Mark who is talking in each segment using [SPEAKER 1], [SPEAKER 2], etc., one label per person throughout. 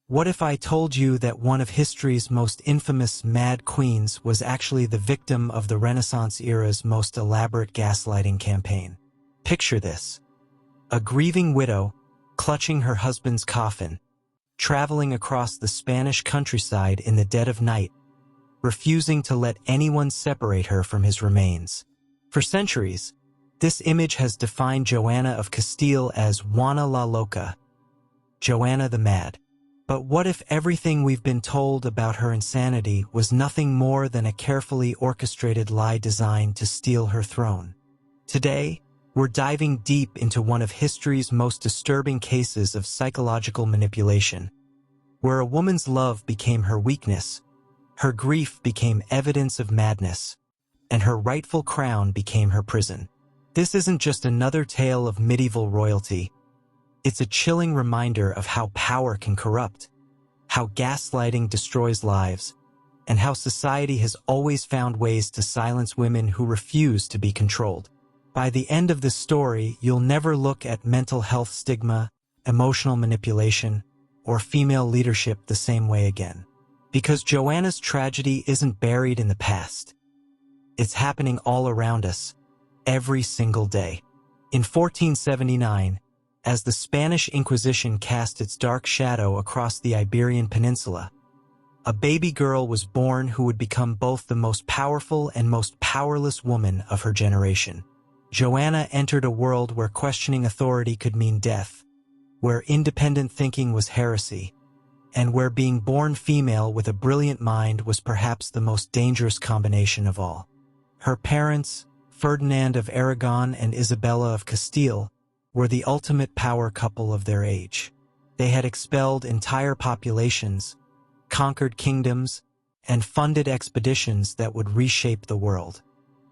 [SPEAKER 1] What if I told you that one of history's most infamous mad queens was actually the victim of the Renaissance era's most elaborate gaslighting campaign? Picture this: a grieving widow, clutching her husband's coffin, traveling across the Spanish countryside in the dead of night, refusing to let anyone separate her from his remains. For centuries, this image has defined Joanna of Castile as Juana la Loca, Joanna the Mad. But what if everything we've been told about her insanity was nothing more than a carefully orchestrated lie designed to steal her throne? Today, we're diving deep into one of history's most disturbing cases of psychological manipulation, where a woman's love became her weakness, her grief became evidence of madness, and her rightful crown became her prison. This isn't just another tale of medieval royalty. It's a chilling reminder of how power can corrupt, how gaslighting destroys lives, and how society has always found ways to silence women who refuse to be controlled. By the end of this story, you'll never look at mental health stigma, emotional manipulation, or female leadership the same way again. Because Joanna's tragedy isn't buried in the past. It's happening all around us, every single day. In 1479, as the Spanish Inquisition cast its dark shadow across the Iberian Peninsula, a baby girl was born who would become both the most powerful and most powerless woman of her generation. Joanna entered a world where questioning authority could mean death, where independent thinking was heresy, and where being born female with a brilliant mind was perhaps the most dangerous combination of all. Her parents, Ferdinand of Aragon and Isabella of Castile, were the ultimate power couple of their age. They had expelled entire populations, conquered kingdoms, and funded expeditions that would reshape the world.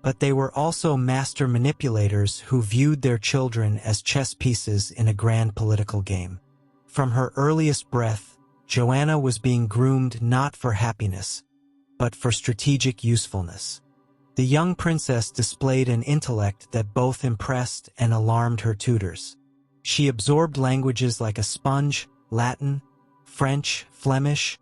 [SPEAKER 1] But they were also master manipulators who viewed their children as chess pieces in a grand political game. From her earliest breath, Joanna was being groomed not for happiness, but for strategic usefulness. The young princess displayed an intellect that both impressed and alarmed her tutors. She absorbed languages like a sponge, Latin, French, Flemish,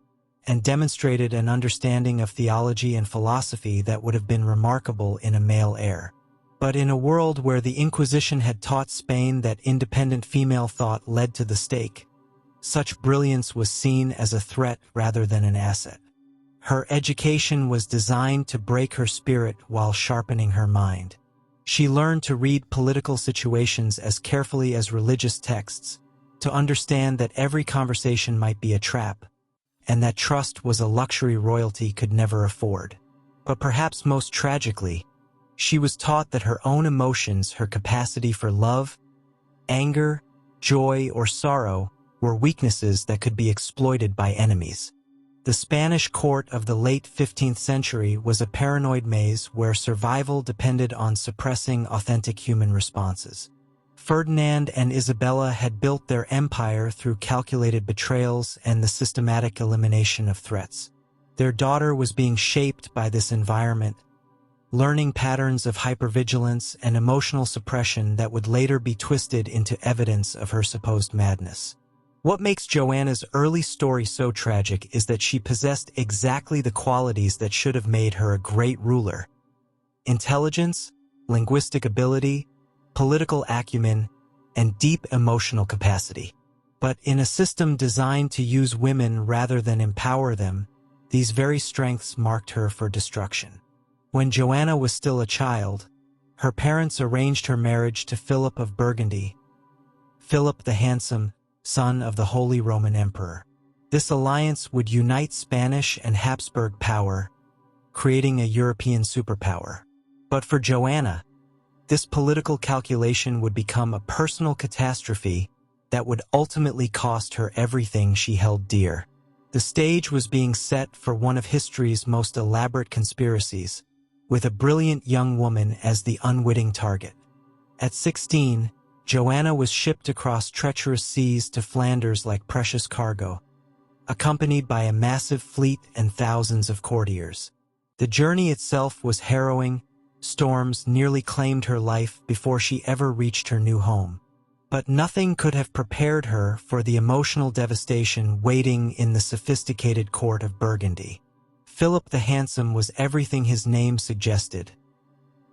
[SPEAKER 1] and demonstrated an understanding of theology and philosophy that would have been remarkable in a male heir. But in a world where the Inquisition had taught Spain that independent female thought led to the stake, such brilliance was seen as a threat rather than an asset. Her education was designed to break her spirit while sharpening her mind. She learned to read political situations as carefully as religious texts, to understand that every conversation might be a trap, and that trust was a luxury royalty could never afford. But perhaps most tragically, she was taught that her own emotions, her capacity for love, anger, joy, or sorrow, were weaknesses that could be exploited by enemies. The Spanish court of the late 15th century was a paranoid maze where survival depended on suppressing authentic human responses. Ferdinand and Isabella had built their empire through calculated betrayals and the systematic elimination of threats. Their daughter was being shaped by this environment, learning patterns of hypervigilance and emotional suppression that would later be twisted into evidence of her supposed madness. What makes Joanna's early story so tragic is that she possessed exactly the qualities that should have made her a great ruler: intelligence, linguistic ability, political acumen, and deep emotional capacity. But in a system designed to use women rather than empower them, these very strengths marked her for destruction. When Joanna was still a child, her parents arranged her marriage to Philip of Burgundy, Philip the Handsome, son of the Holy Roman Emperor. This alliance would unite Spanish and Habsburg power, creating a European superpower. But for Joanna, this political calculation would become a personal catastrophe that would ultimately cost her everything she held dear. The stage was being set for one of history's most elaborate conspiracies, with a brilliant young woman as the unwitting target. At 16, Joanna was shipped across treacherous seas to Flanders like precious cargo, accompanied by a massive fleet and thousands of courtiers. The journey itself was harrowing. Storms nearly claimed her life before she ever reached her new home. But nothing could have prepared her for the emotional devastation waiting in the sophisticated court of Burgundy. Philip the Handsome was everything his name suggested.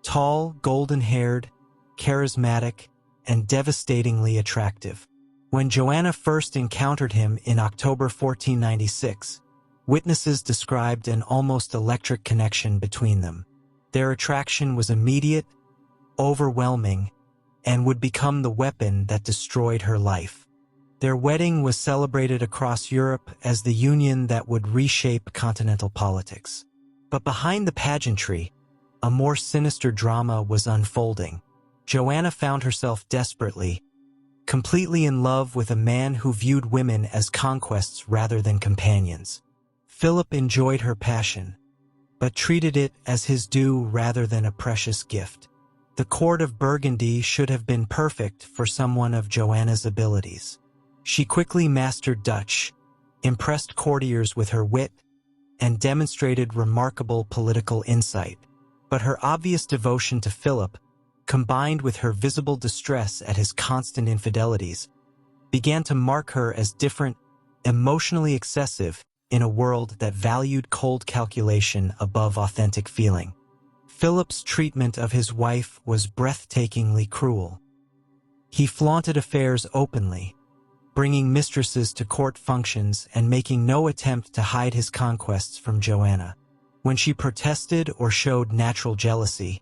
[SPEAKER 1] Tall, golden-haired, charismatic, and devastatingly attractive. When Joanna first encountered him in October 1496, witnesses described an almost electric connection between them. Their attraction was immediate, overwhelming, and would become the weapon that destroyed her life. Their wedding was celebrated across Europe as the union that would reshape continental politics. But behind the pageantry, a more sinister drama was unfolding. Joanna found herself desperately, completely in love with a man who viewed women as conquests rather than companions. Philip enjoyed her passion, but treated it as his due rather than a precious gift. The court of Burgundy should have been perfect for someone of Joanna's abilities. She quickly mastered Dutch, impressed courtiers with her wit, and demonstrated remarkable political insight. But her obvious devotion to Philip, combined with her visible distress at his constant infidelities, began to mark her as different, emotionally excessive, in a world that valued cold calculation above authentic feeling. Philip's treatment of his wife was breathtakingly cruel. He flaunted affairs openly, bringing mistresses to court functions and making no attempt to hide his conquests from Joanna. When she protested or showed natural jealousy,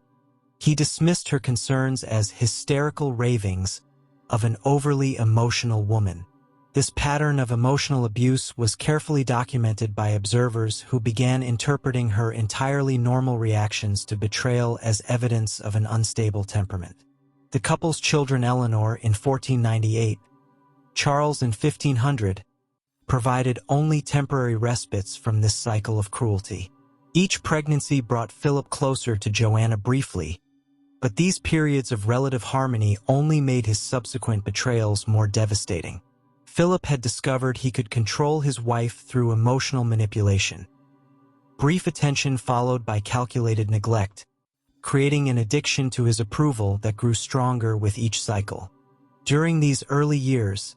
[SPEAKER 1] he dismissed her concerns as hysterical ravings of an overly emotional woman. This pattern of emotional abuse was carefully documented by observers who began interpreting her entirely normal reactions to betrayal as evidence of an unstable temperament. The couple's children, Eleanor in 1498, Charles in 1500, provided only temporary respites from this cycle of cruelty. Each pregnancy brought Philip closer to Joanna briefly, but these periods of relative harmony only made his subsequent betrayals more devastating. Philip had discovered he could control his wife through emotional manipulation. Brief attention followed by calculated neglect, creating an addiction to his approval that grew stronger with each cycle. During these early years,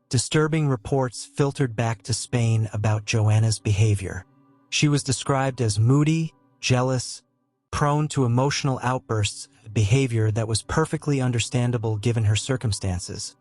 [SPEAKER 1] disturbing reports filtered back to Spain about Joanna's behavior. She was described as moody, jealous, prone to emotional outbursts, a behavior that was perfectly understandable given her circumstances,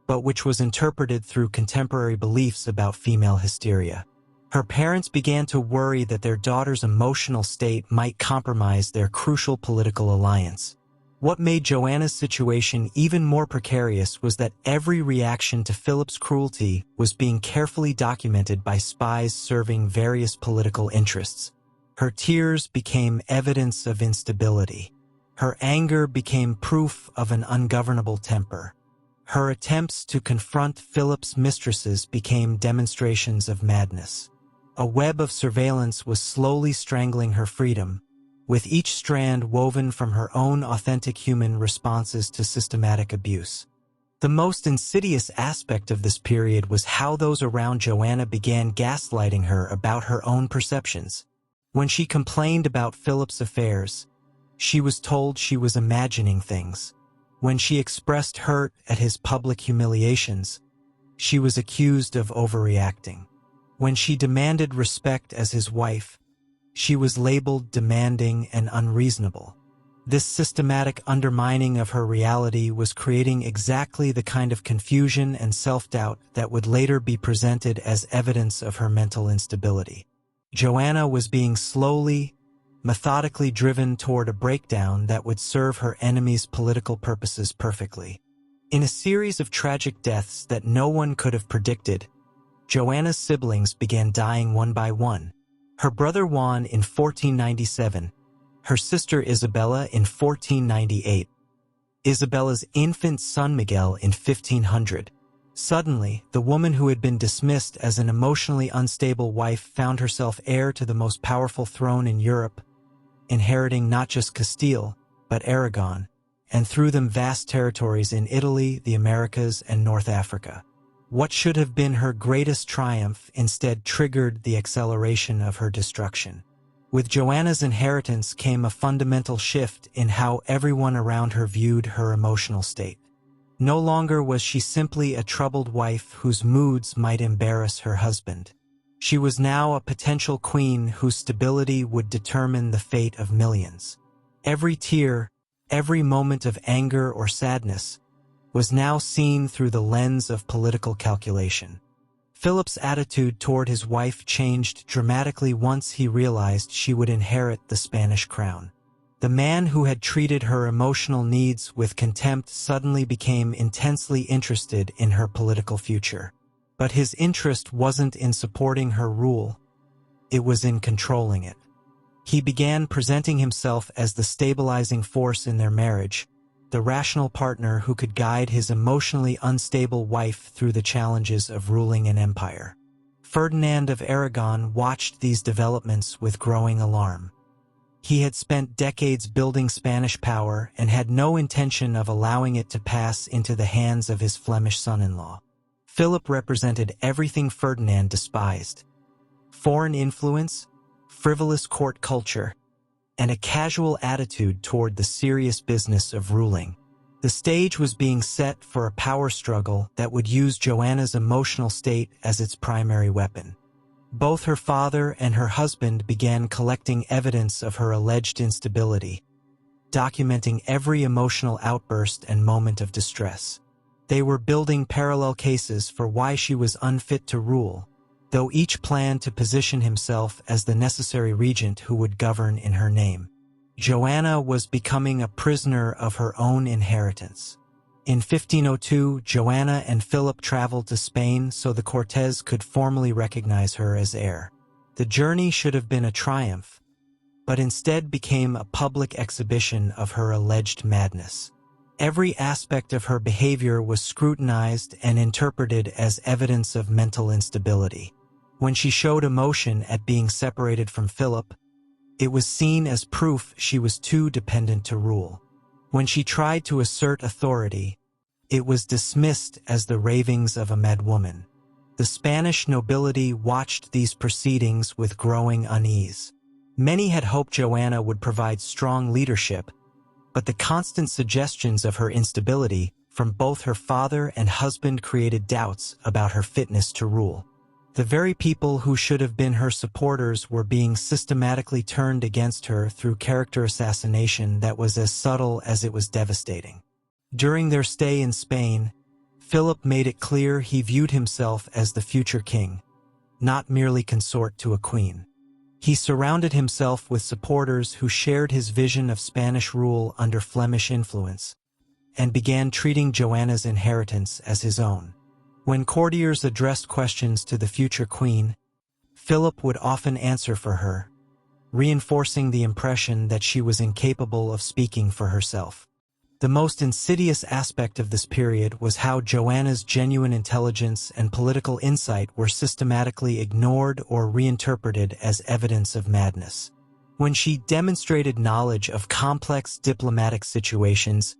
[SPEAKER 1] but which was interpreted through contemporary beliefs about female hysteria. Her parents began to worry that their daughter's emotional state might compromise their crucial political alliance. What made Joanna's situation even more precarious was that every reaction to Philip's cruelty was being carefully documented by spies serving various political interests. Her tears became evidence of instability. Her anger became proof of an ungovernable temper. Her attempts to confront Philip's mistresses became demonstrations of madness. A web of surveillance was slowly strangling her freedom, with each strand woven from her own authentic human responses to systematic abuse. The most insidious aspect of this period was how those around Joanna began gaslighting her about her own perceptions. When she complained about Philip's affairs, she was told she was imagining things. When she expressed hurt at his public humiliations, she was accused of overreacting. When she demanded respect as his wife, she was labeled demanding and unreasonable. This systematic undermining of her reality was creating exactly the kind of confusion and self-doubt that would later be presented as evidence of her mental instability. Joanna was being slowly, methodically driven toward a breakdown that would serve her enemies' political purposes perfectly. In a series of tragic deaths that no one could have predicted, Joanna's siblings began dying one by one. Her brother Juan in 1497, her sister Isabella in 1498, Isabella's infant son Miguel in 1500. Suddenly, the woman who had been dismissed as an emotionally unstable wife found herself heir to the most powerful throne in Europe, inheriting not just Castile, but Aragon, and through them vast territories in Italy, the Americas, and North Africa. What should have been her greatest triumph instead triggered the acceleration of her destruction. With Joanna's inheritance came a fundamental shift in how everyone around her viewed her emotional state. No longer was she simply a troubled wife whose moods might embarrass her husband. She was now a potential queen whose stability would determine the fate of millions. Every tear, every moment of anger or sadness, was now seen through the lens of political calculation. Philip's attitude toward his wife changed dramatically once he realized she would inherit the Spanish crown. The man who had treated her emotional needs with contempt suddenly became intensely interested in her political future. But his interest wasn't in supporting her rule, it was in controlling it. He began presenting himself as the stabilizing force in their marriage, the rational partner who could guide his emotionally unstable wife through the challenges of ruling an empire. Ferdinand of Aragon watched these developments with growing alarm. He had spent decades building Spanish power and had no intention of allowing it to pass into the hands of his Flemish son-in-law. Philip represented everything Ferdinand despised: foreign influence, frivolous court culture, and a casual attitude toward the serious business of ruling. The stage was being set for a power struggle that would use Joanna's emotional state as its primary weapon. Both her father and her husband began collecting evidence of her alleged instability, documenting every emotional outburst and moment of distress. They were building parallel cases for why she was unfit to rule, though each planned to position himself as the necessary regent who would govern in her name. Joanna was becoming a prisoner of her own inheritance. In 1502, Joanna and Philip traveled to Spain so the Cortes could formally recognize her as heir. The journey should have been a triumph, but instead became a public exhibition of her alleged madness. Every aspect of her behavior was scrutinized and interpreted as evidence of mental instability. When she showed emotion at being separated from Philip, it was seen as proof she was too dependent to rule. When she tried to assert authority, it was dismissed as the ravings of a madwoman. The Spanish nobility watched these proceedings with growing unease. Many had hoped Joanna would provide strong leadership, but the constant suggestions of her instability from both her father and husband created doubts about her fitness to rule. The very people who should have been her supporters were being systematically turned against her through character assassination that was as subtle as it was devastating. During their stay in Spain, Philip made it clear he viewed himself as the future king, not merely consort to a queen. He surrounded himself with supporters who shared his vision of Spanish rule under Flemish influence, and began treating Joanna's inheritance as his own. When courtiers addressed questions to the future queen, Philip would often answer for her, reinforcing the impression that she was incapable of speaking for herself. The most insidious aspect of this period was how Joanna's genuine intelligence and political insight were systematically ignored or reinterpreted as evidence of madness. When she demonstrated knowledge of complex diplomatic situations,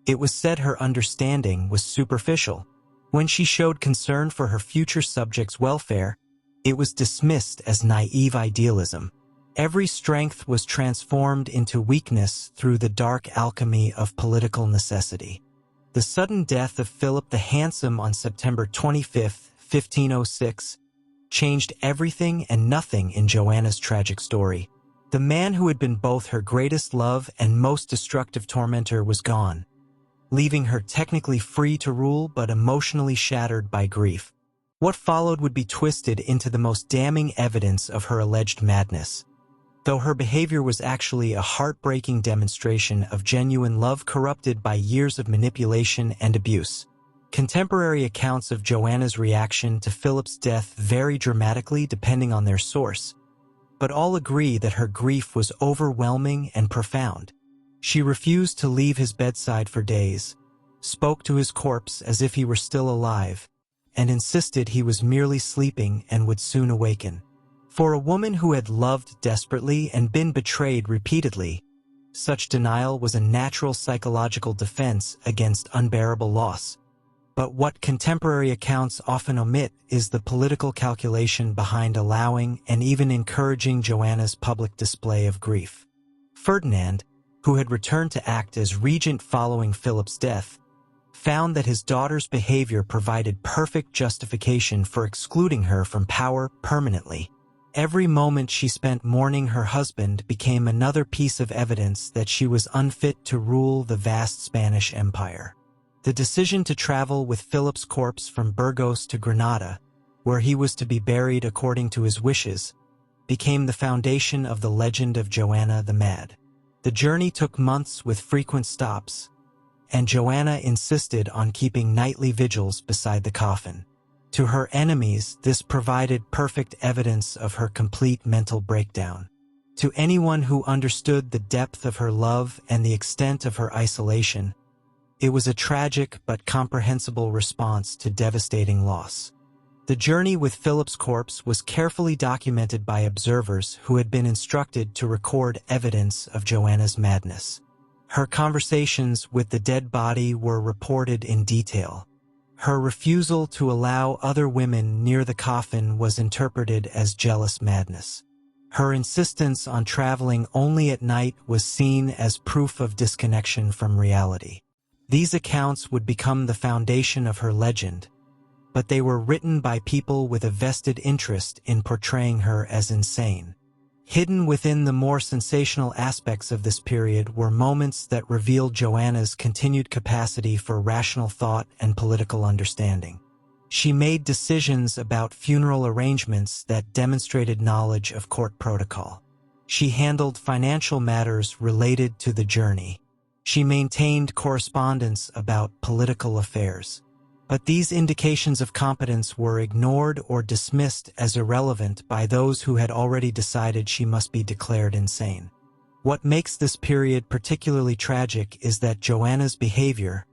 [SPEAKER 1] it was said her understanding was superficial. When she showed concern for her future subjects' welfare, it was dismissed as naive idealism. Every strength was transformed into weakness through the dark alchemy of political necessity. The sudden death of Philip the Handsome on September 25, 1506, changed everything and nothing in Joanna's tragic story. The man who had been both her greatest love and most destructive tormentor was gone, leaving her technically free to rule but emotionally shattered by grief. What followed would be twisted into the most damning evidence of her alleged madness. Though her behavior was actually a heartbreaking demonstration of genuine love corrupted by years of manipulation and abuse. Contemporary accounts of Joanna's reaction to Philip's death vary dramatically depending on their source, but all agree that her grief was overwhelming and profound. She refused to leave his bedside for days, spoke to his corpse as if he were still alive, and insisted he was merely sleeping and would soon awaken. For a woman who had loved desperately and been betrayed repeatedly, such denial was a natural psychological defense against unbearable loss. But what contemporary accounts often omit is the political calculation behind allowing and even encouraging Joanna's public display of grief. Ferdinand, who had returned to act as regent following Philip's death, found that his daughter's behavior provided perfect justification for excluding her from power permanently. Every moment she spent mourning her husband became another piece of evidence that she was unfit to rule the vast Spanish Empire. The decision to travel with Philip's corpse from Burgos to Granada, where he was to be buried according to his wishes, became the foundation of the legend of Joanna the Mad. The journey took months with frequent stops, and Joanna insisted on keeping nightly vigils beside the coffin. To her enemies, this provided perfect evidence of her complete mental breakdown. To anyone who understood the depth of her love and the extent of her isolation, it was a tragic but comprehensible response to devastating loss. The journey with Philip's corpse was carefully documented by observers who had been instructed to record evidence of Joanna's madness. Her conversations with the dead body were reported in detail. Her refusal to allow other women near the coffin was interpreted as jealous madness. Her insistence on traveling only at night was seen as proof of disconnection from reality. These accounts would become the foundation of her legend, but they were written by people with a vested interest in portraying her as insane. Hidden within the more sensational aspects of this period were moments that revealed Joanna's continued capacity for rational thought and political understanding. She made decisions about funeral arrangements that demonstrated knowledge of court protocol. She handled financial matters related to the journey. She maintained correspondence about political affairs. But these indications of competence were ignored or dismissed as irrelevant by those who had already decided she must be declared insane. What makes this period particularly tragic is that Joanna's behavior,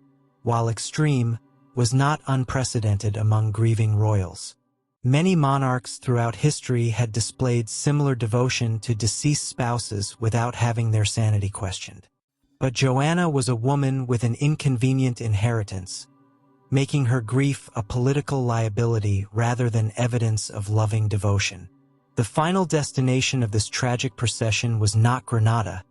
[SPEAKER 1] while extreme, was not unprecedented among grieving royals. Many monarchs throughout history had displayed similar devotion to deceased spouses without having their sanity questioned. But Joanna was a woman with an inconvenient inheritance, making her grief a political liability rather than evidence of loving devotion. The final destination of this tragic procession was not Granada,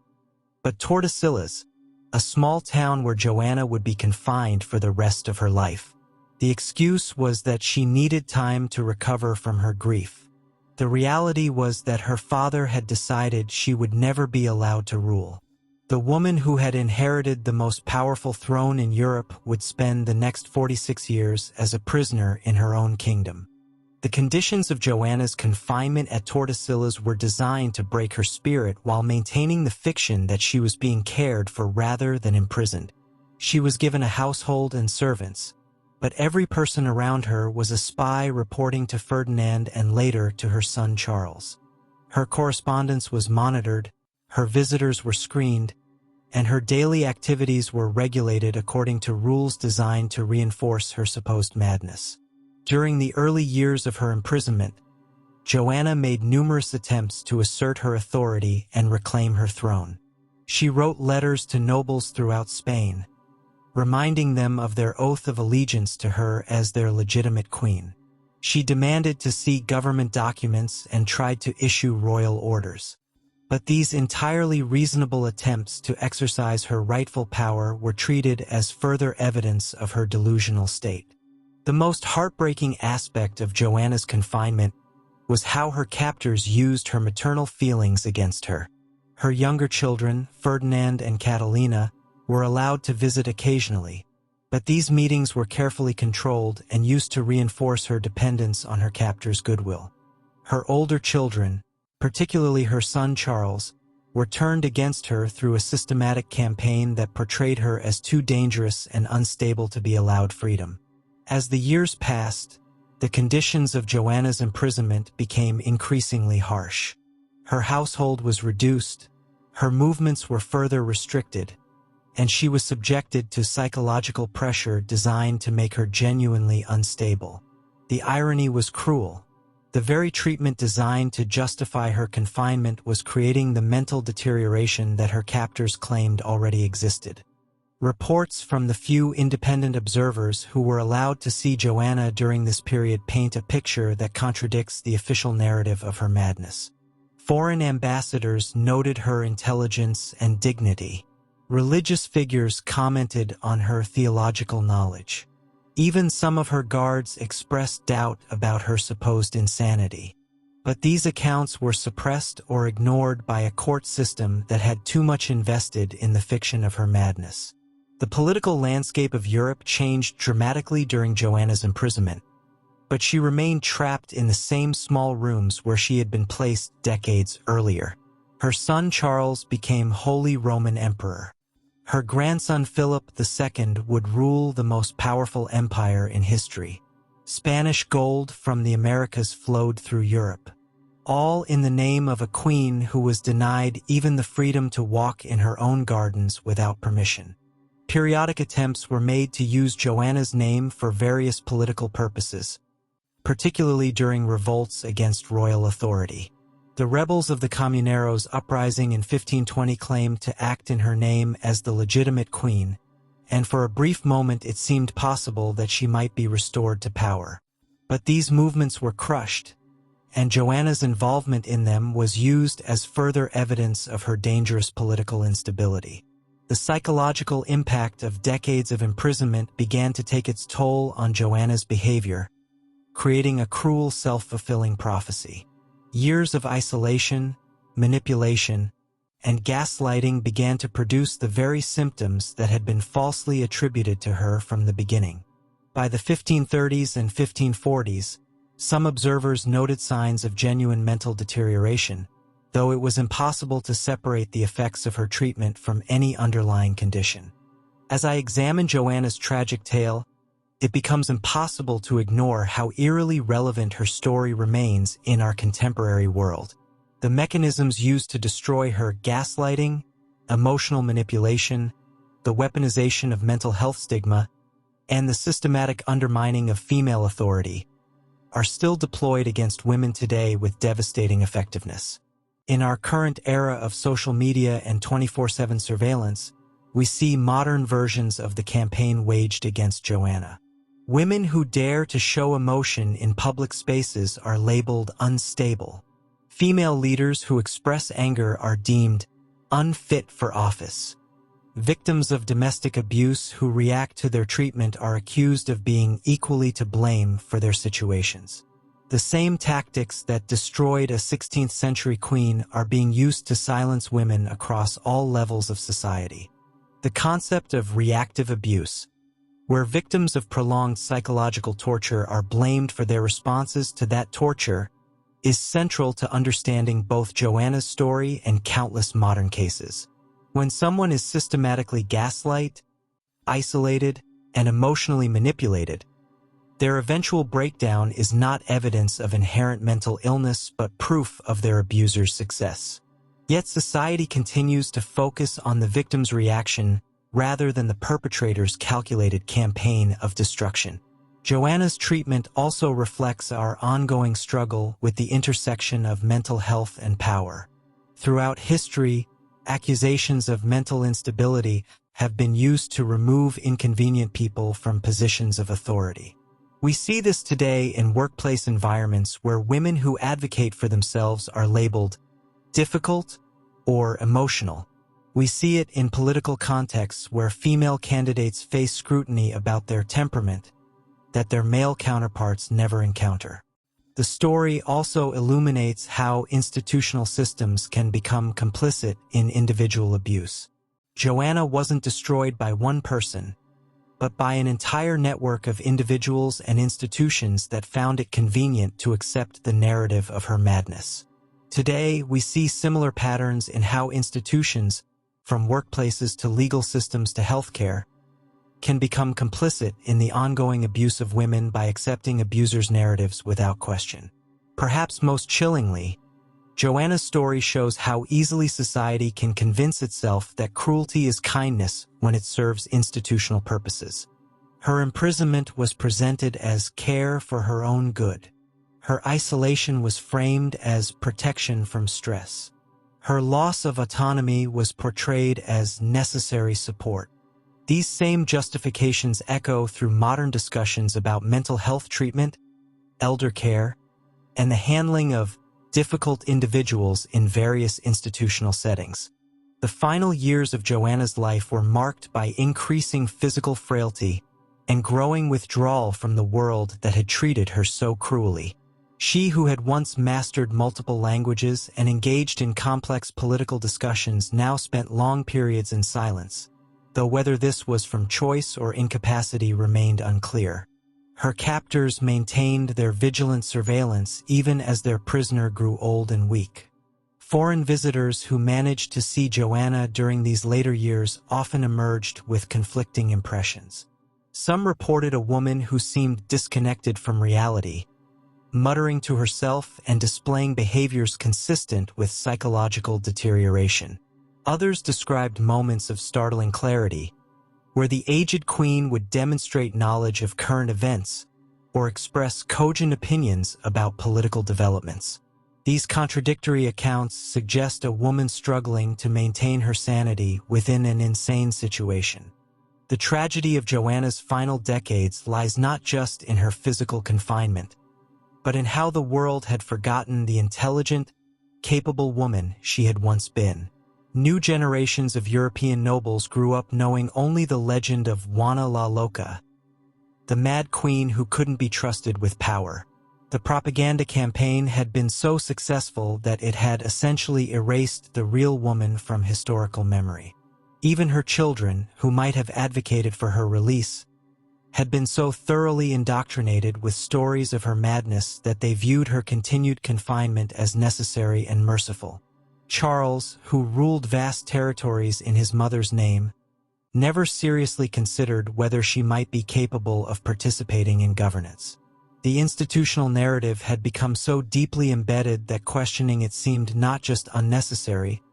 [SPEAKER 1] but Tordesillas, a small town where Joanna would be confined for the rest of her life. The excuse was that she needed time to recover from her grief. The reality was that her father had decided she would never be allowed to rule. The woman who had inherited the most powerful throne in Europe would spend the next 46 years as a prisoner in her own kingdom. The conditions of Joanna's confinement at Tordesillas were designed to break her spirit while maintaining the fiction that she was being cared for rather than imprisoned. She was given a household and servants, but every person around her was a spy reporting to Ferdinand and later to her son Charles. Her correspondence was monitored, her visitors were screened, and her daily activities were regulated according to rules designed to reinforce her supposed madness. During the early years of her imprisonment, Joanna made numerous attempts to assert her authority and reclaim her throne. She wrote letters to nobles throughout Spain, reminding them of their oath of allegiance to her as their legitimate queen. She demanded to see government documents and tried to issue royal orders. But these entirely reasonable attempts to exercise her rightful power were treated as further evidence of her delusional state. The most heartbreaking aspect of Joanna's confinement was how her captors used her maternal feelings against her. Her younger children, Ferdinand and Catalina, were allowed to visit occasionally, but these meetings were carefully controlled and used to reinforce her dependence on her captors' goodwill. Her older children, particularly her son Charles, were turned against her through a systematic campaign that portrayed her as too dangerous and unstable to be allowed freedom. As the years passed, the conditions of Joanna's imprisonment became increasingly harsh. Her household was reduced, her movements were further restricted, and she was subjected to psychological pressure designed to make her genuinely unstable. The irony was cruel. The very treatment designed to justify her confinement was creating the mental deterioration that her captors claimed already existed. Reports from the few independent observers who were allowed to see Joanna during this period paint a picture that contradicts the official narrative of her madness. Foreign ambassadors noted her intelligence and dignity, Religious figures commented on her theological knowledge. Even some of her guards expressed doubt about her supposed insanity. But these accounts were suppressed or ignored by a court system that had too much invested in the fiction of her madness. The political landscape of Europe changed dramatically during Joanna's imprisonment, but she remained trapped in the same small rooms where she had been placed decades earlier. Her son Charles became Holy Roman Emperor. Her grandson Philip II would rule the most powerful empire in history. Spanish gold from the Americas flowed through Europe, all in the name of a queen who was denied even the freedom to walk in her own gardens without permission. Periodic attempts were made to use Joanna's name for various political purposes, particularly during revolts against royal authority. The rebels of the Comuneros uprising in 1520 claimed to act in her name as the legitimate queen, and for a brief moment it seemed possible that she might be restored to power. But these movements were crushed, and Joanna's involvement in them was used as further evidence of her dangerous political instability. The psychological impact of decades of imprisonment began to take its toll on Joanna's behavior, creating a cruel self-fulfilling prophecy. Years of isolation, manipulation, and gaslighting began to produce the very symptoms that had been falsely attributed to her from the beginning. By the 1530s and 1540s, some observers noted signs of genuine mental deterioration, though it was impossible to separate the effects of her treatment from any underlying condition. As I examine Joanna's tragic tale, it becomes impossible to ignore how eerily relevant her story remains in our contemporary world. The mechanisms used to destroy her, gaslighting, emotional manipulation, the weaponization of mental health stigma, and the systematic undermining of female authority, are still deployed against women today with devastating effectiveness. In our current era of social media and 24/7 surveillance, we see modern versions of the campaign waged against Joanna. Women who dare to show emotion in public spaces are labeled unstable. Female leaders who express anger are deemed unfit for office. Victims of domestic abuse who react to their treatment are accused of being equally to blame for their situations. The same tactics that destroyed a 16th century queen are being used to silence women across all levels of society. The concept of reactive abuse, where victims of prolonged psychological torture are blamed for their responses to that torture, is central to understanding both Joanna's story and countless modern cases. When someone is systematically gaslighted, isolated, and emotionally manipulated, their eventual breakdown is not evidence of inherent mental illness but proof of their abuser's success. Yet society continues to focus on the victim's reaction rather than the perpetrator's calculated campaign of destruction. Joanna's treatment also reflects our ongoing struggle with the intersection of mental health and power. Throughout history, accusations of mental instability have been used to remove inconvenient people from positions of authority. We see this today in workplace environments where women who advocate for themselves are labeled difficult or emotional. We see it in political contexts where female candidates face scrutiny about their temperament that their male counterparts never encounter. The story also illuminates how institutional systems can become complicit in individual abuse. Joanna wasn't destroyed by one person, but by an entire network of individuals and institutions that found it convenient to accept the narrative of her madness. Today, we see similar patterns in how institutions, from workplaces to legal systems to healthcare, can become complicit in the ongoing abuse of women by accepting abusers' narratives without question. Perhaps most chillingly, Joanna's story shows how easily society can convince itself that cruelty is kindness when it serves institutional purposes. Her imprisonment was presented as care for her own good. Her isolation was framed as protection from stress. Her loss of autonomy was portrayed as necessary support. These same justifications echo through modern discussions about mental health treatment, elder care, and the handling of difficult individuals in various institutional settings. The final years of Joanna's life were marked by increasing physical frailty and growing withdrawal from the world that had treated her so cruelly. She, who had once mastered multiple languages and engaged in complex political discussions, now spent long periods in silence, though whether this was from choice or incapacity remained unclear. Her captors maintained their vigilant surveillance even as their prisoner grew old and weak. Foreign visitors who managed to see Joanna during these later years often emerged with conflicting impressions. Some reported a woman who seemed disconnected from reality, muttering to herself and displaying behaviors consistent with psychological deterioration. Others described moments of startling clarity, where the aged queen would demonstrate knowledge of current events or express cogent opinions about political developments. These contradictory accounts suggest a woman struggling to maintain her sanity within an insane situation. The tragedy of Joanna's final decades lies not just in her physical confinement, but in how the world had forgotten the intelligent, capable woman she had once been. New generations of European nobles grew up knowing only the legend of Juana la Loca, the mad queen who couldn't be trusted with power. The propaganda campaign had been so successful that it had essentially erased the real woman from historical memory. Even her children, who might have advocated for her release, had been so thoroughly indoctrinated with stories of her madness that they viewed her continued confinement as necessary and merciful. Charles, who ruled vast territories in his mother's name, never seriously considered whether she might be capable of participating in governance. The institutional narrative had become so deeply embedded that questioning it seemed not just unnecessary,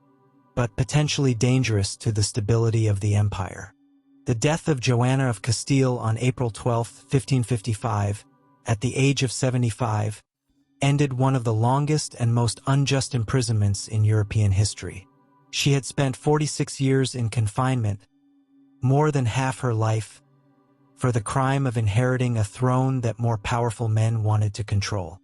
[SPEAKER 1] but potentially dangerous to the stability of the empire. The death of Joanna of Castile on April 12, 1555, at the age of 75, ended one of the longest and most unjust imprisonments in European history. She had spent 46 years in confinement, more than half her life, for the crime of inheriting a throne that more powerful men wanted to control.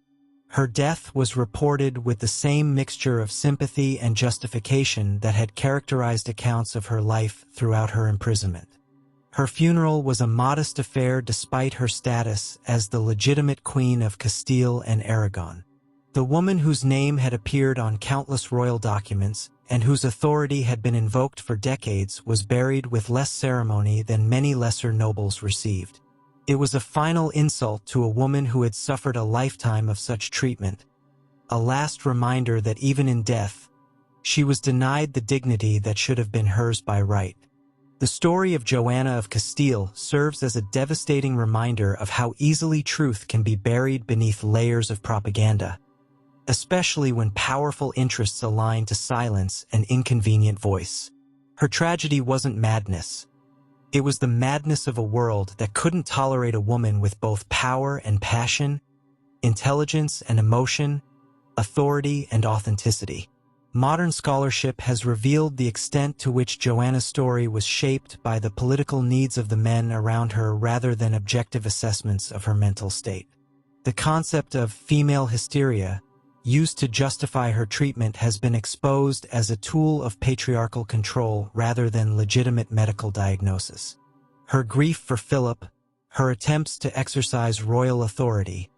[SPEAKER 1] Her death was reported with the same mixture of sympathy and justification that had characterized accounts of her life throughout her imprisonment. Her funeral was a modest affair despite her status as the legitimate queen of Castile and Aragon. The woman whose name had appeared on countless royal documents and whose authority had been invoked for decades was buried with less ceremony than many lesser nobles received. It was a final insult to a woman who had suffered a lifetime of such treatment, a last reminder that even in death, she was denied the dignity that should have been hers by right. The story of Joanna of Castile serves as a devastating reminder of how easily truth can be buried beneath layers of propaganda, especially when powerful interests align to silence an inconvenient voice. Her tragedy wasn't madness. It was the madness of a world that couldn't tolerate a woman with both power and passion, intelligence and emotion, authority and authenticity. Modern scholarship has revealed the extent to which Joanna's story was shaped by the political needs of the men around her rather than objective assessments of her mental state. The concept of female hysteria, used to justify her treatment, has been exposed as a tool of patriarchal control rather than legitimate medical diagnosis. Her grief for Philip, her attempts to exercise royal authority,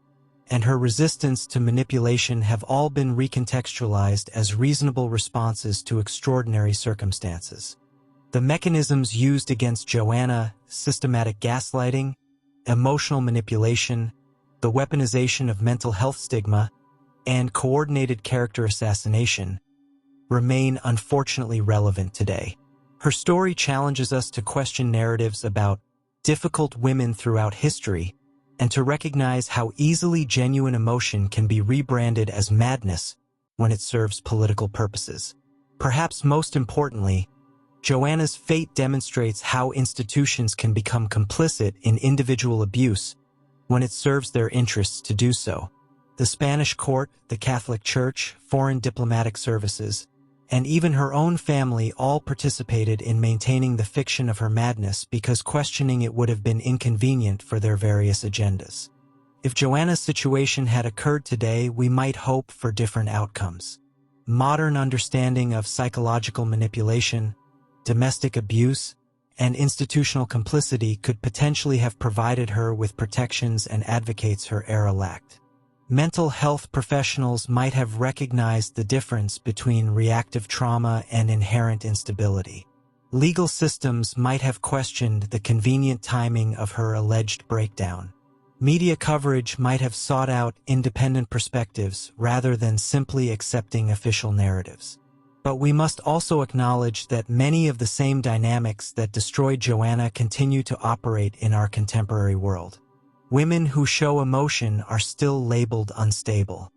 [SPEAKER 1] and her resistance to manipulation have all been recontextualized as reasonable responses to extraordinary circumstances. The mechanisms used against Joanna, systematic gaslighting, emotional manipulation, the weaponization of mental health stigma, and coordinated character assassination, remain unfortunately relevant today. Her story challenges us to question narratives about difficult women throughout history and to recognize how easily genuine emotion can be rebranded as madness when it serves political purposes. Perhaps most importantly, Joanna's fate demonstrates how institutions can become complicit in individual abuse when it serves their interests to do so. The Spanish court, the Catholic Church, foreign diplomatic services, and even her own family all participated in maintaining the fiction of her madness because questioning it would have been inconvenient for their various agendas. If Joanna's situation had occurred today, we might hope for different outcomes. modern understanding of psychological manipulation, domestic abuse, and institutional complicity could potentially have provided her with protections and advocates her era lacked. Mental health professionals might have recognized the difference between reactive trauma and inherent instability. Legal systems might have questioned the convenient timing of her alleged breakdown. Media coverage might have sought out independent perspectives rather than simply accepting official narratives. But we must also acknowledge that many of the same dynamics that destroyed Joanna continue to operate in our contemporary world. Women who show emotion are still labeled unstable.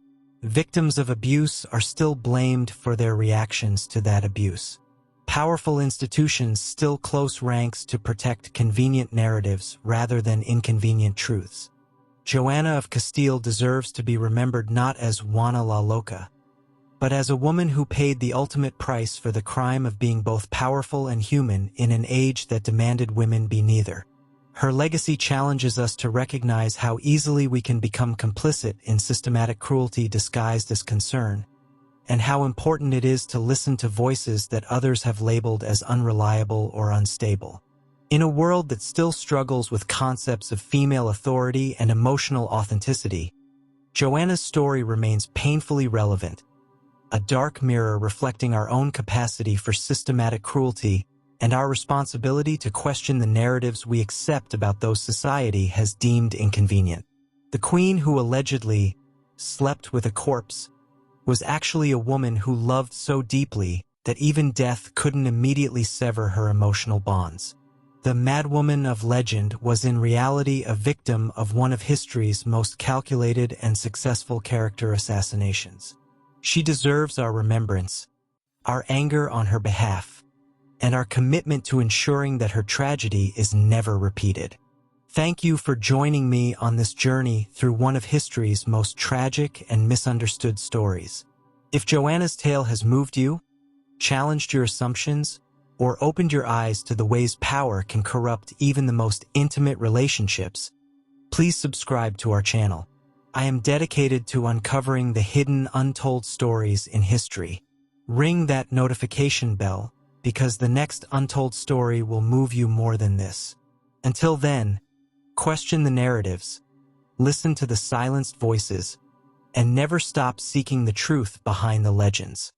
[SPEAKER 1] Victims of abuse are still blamed for their reactions to that abuse. Powerful institutions still close ranks to protect convenient narratives rather than inconvenient truths. Joanna of Castile deserves to be remembered not as Juana la Loca, but as a woman who paid the ultimate price for the crime of being both powerful and human in an age that demanded women be neither. Her legacy challenges us to recognize how easily we can become complicit in systematic cruelty disguised as concern, and how important it is to listen to voices that others have labeled as unreliable or unstable. In a world that still struggles with concepts of female authority and emotional authenticity, Joanna's story remains painfully relevant, a dark mirror reflecting our own capacity for systematic cruelty and our responsibility to question the narratives we accept about those society has deemed inconvenient. The queen who allegedly slept with a corpse was actually a woman who loved so deeply that even death couldn't immediately sever her emotional bonds. The Madwoman of legend was in reality a victim of one of history's most calculated and successful character assassinations. She deserves our remembrance, our anger on her behalf, and our commitment to ensuring that her tragedy is never repeated. Thank you for joining me on this journey through one of history's most tragic and misunderstood stories. If Joanna's tale has moved you, challenged your assumptions, or opened your eyes to the ways power can corrupt even the most intimate relationships, please subscribe to our channel. I am dedicated to uncovering the hidden, untold stories in history. Ring that notification bell, because the next untold story will move you more than this. Until then, question the narratives, listen to the silenced voices, and never stop seeking the truth behind the legends.